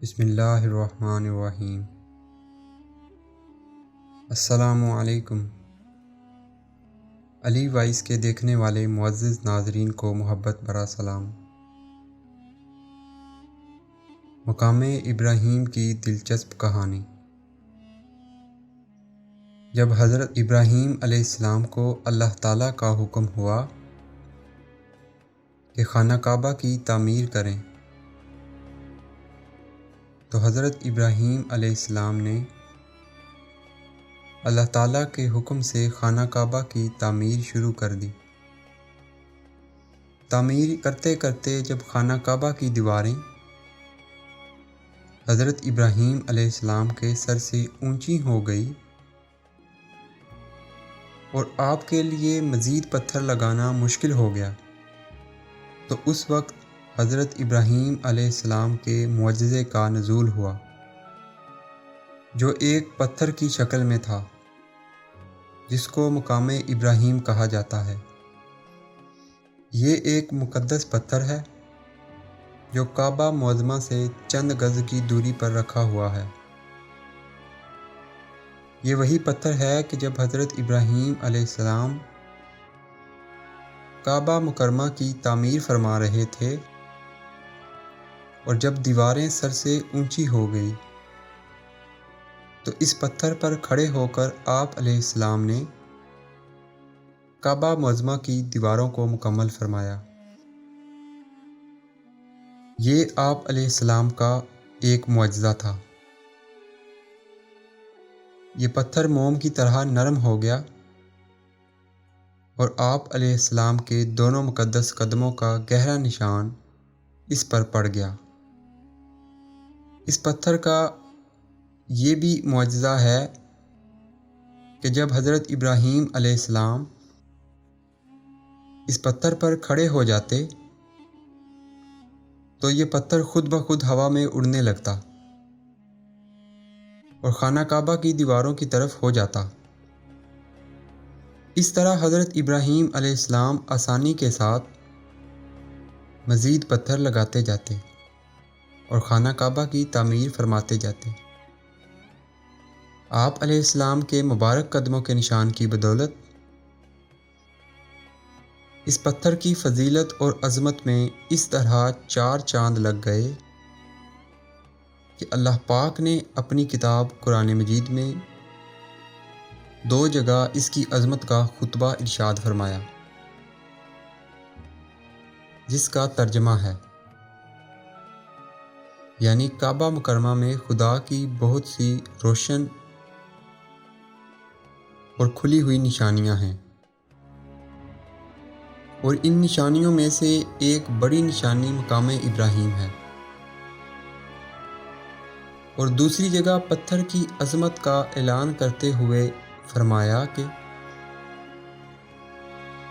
بسم اللہ الرحمن الرحیم۔ السلام علیکم۔ علی وائس کے دیکھنے والے معزز ناظرین کو محبت بھرا سلام۔ مقام ابراہیم کی دلچسپ کہانی۔ جب حضرت ابراہیم علیہ السلام کو اللہ تعالیٰ کا حکم ہوا کہ خانہ کعبہ کی تعمیر کریں تو حضرت ابراہیم علیہ السلام نے اللہ تعالیٰ کے حکم سے خانہ کعبہ کی تعمیر شروع کر دی۔ تعمیر کرتے کرتے جب خانہ کعبہ کی دیواریں حضرت ابراہیم علیہ السلام کے سر سے اونچی ہو گئی اور آپ کے لیے مزید پتھر لگانا مشکل ہو گیا تو اس وقت حضرت ابراہیم علیہ السلام کے معجزے کا نزول ہوا، جو ایک پتھر کی شکل میں تھا جس کو مقام ابراہیم کہا جاتا ہے۔ یہ ایک مقدس پتھر ہے جو کعبہ معظمہ سے چند گز کی دوری پر رکھا ہوا ہے۔ یہ وہی پتھر ہے کہ جب حضرت ابراہیم علیہ السلام کعبہ مکرمہ کی تعمیر فرما رہے تھے اور جب دیواریں سر سے اونچی ہو گئی تو اس پتھر پر کھڑے ہو کر آپ علیہ السلام نے کعبہ معظمہ کی دیواروں کو مکمل فرمایا۔ یہ آپ علیہ السلام کا ایک معجزہ تھا۔ یہ پتھر موم کی طرح نرم ہو گیا اور آپ علیہ السلام کے دونوں مقدس قدموں کا گہرا نشان اس پر پڑ گیا۔ اس پتھر کا یہ بھی معجزہ ہے کہ جب حضرت ابراہیم علیہ السلام اس پتھر پر کھڑے ہو جاتے تو یہ پتھر خود بخود ہوا میں اڑنے لگتا اور خانہ کعبہ کی دیواروں کی طرف ہو جاتا۔ اس طرح حضرت ابراہیم علیہ السلام آسانی کے ساتھ مزید پتھر لگاتے جاتے اور خانہ کعبہ کی تعمیر فرماتے جاتے۔ آپ علیہ السلام کے مبارک قدموں کے نشان کی بدولت اس پتھر کی فضیلت اور عظمت میں اس طرح 4 چاند لگ گئے کہ اللہ پاک نے اپنی کتاب قرآن مجید میں 2 جگہ اس کی عظمت کا خطبہ ارشاد فرمایا، جس کا ترجمہ ہے، یعنی کعبہ مکرمہ میں خدا کی بہت سی روشن اور کھلی ہوئی نشانیاں ہیں، اور ان نشانیوں میں سے ایک بڑی نشانی مقام ابراہیم ہے، اور دوسری جگہ پتھر کی عظمت کا اعلان کرتے ہوئے فرمایا کہ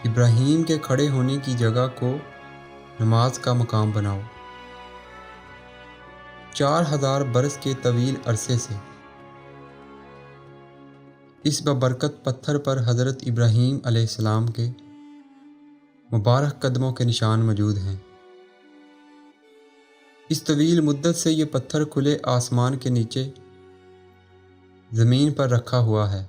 ابراہیم کے کھڑے ہونے کی جگہ کو نماز کا مقام بناؤ۔ 4000 برس کے طویل عرصے سے اس ببرکت پتھر پر حضرت ابراہیم علیہ السلام کے مبارک قدموں کے نشان موجود ہیں۔ اس طویل مدت سے یہ پتھر کھلے آسمان کے نیچے زمین پر رکھا ہوا ہے۔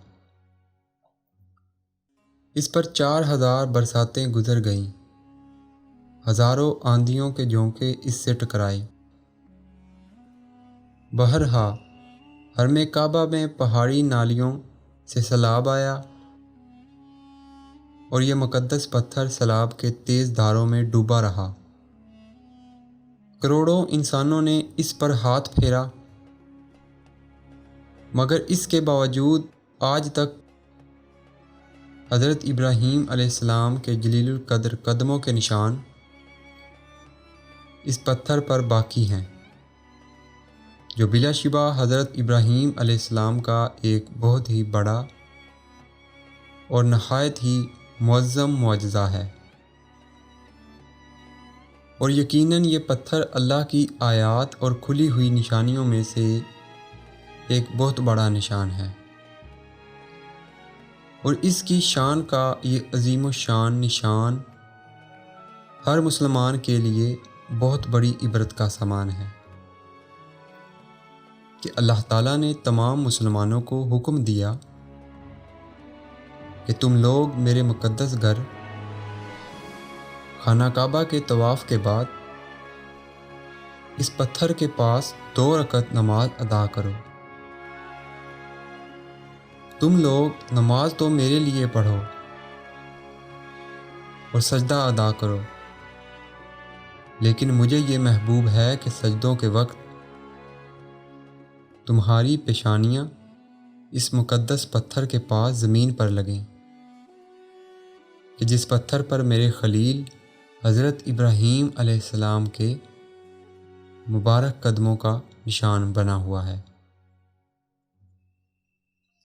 اس پر 4000 برساتیں گزر گئیں، ہزاروں آندھیوں کے جھونکے اس سے ٹکرائے۔ بہرحال حرم کعبہ میں پہاڑی نالیوں سے سیلاب آیا اور یہ مقدس پتھر سیلاب کے تیز دھاروں میں ڈوبا رہا۔ کروڑوں انسانوں نے اس پر ہاتھ پھیرا، مگر اس کے باوجود آج تک حضرت ابراہیم علیہ السلام کے جلیل القدر قدموں کے نشان اس پتھر پر باقی ہیں، جو بلا شبہ حضرت ابراہیم علیہ السلام کا ایک بہت ہی بڑا اور نہایت ہی معظم معجزہ ہے۔ اور یقیناً یہ پتھر اللہ کی آیات اور کھلی ہوئی نشانیوں میں سے ایک بہت بڑا نشان ہے، اور اس کی شان کا یہ عظیم الشان نشان ہر مسلمان کے لیے بہت بڑی عبرت کا سامان ہے۔ کہ اللہ تعالیٰ نے تمام مسلمانوں کو حکم دیا کہ تم لوگ میرے مقدس گھر خانہ کعبہ کے طواف کے بعد اس پتھر کے پاس 2 رکعت نماز ادا کرو۔ تم لوگ نماز تو میرے لیے پڑھو اور سجدہ ادا کرو، لیکن مجھے یہ محبوب ہے کہ سجدوں کے وقت تمہاری پیشانیاں اس مقدس پتھر کے پاس زمین پر لگیں کہ جس پتھر پر میرے خلیل حضرت ابراہیم علیہ السلام کے مبارک قدموں کا نشان بنا ہوا ہے۔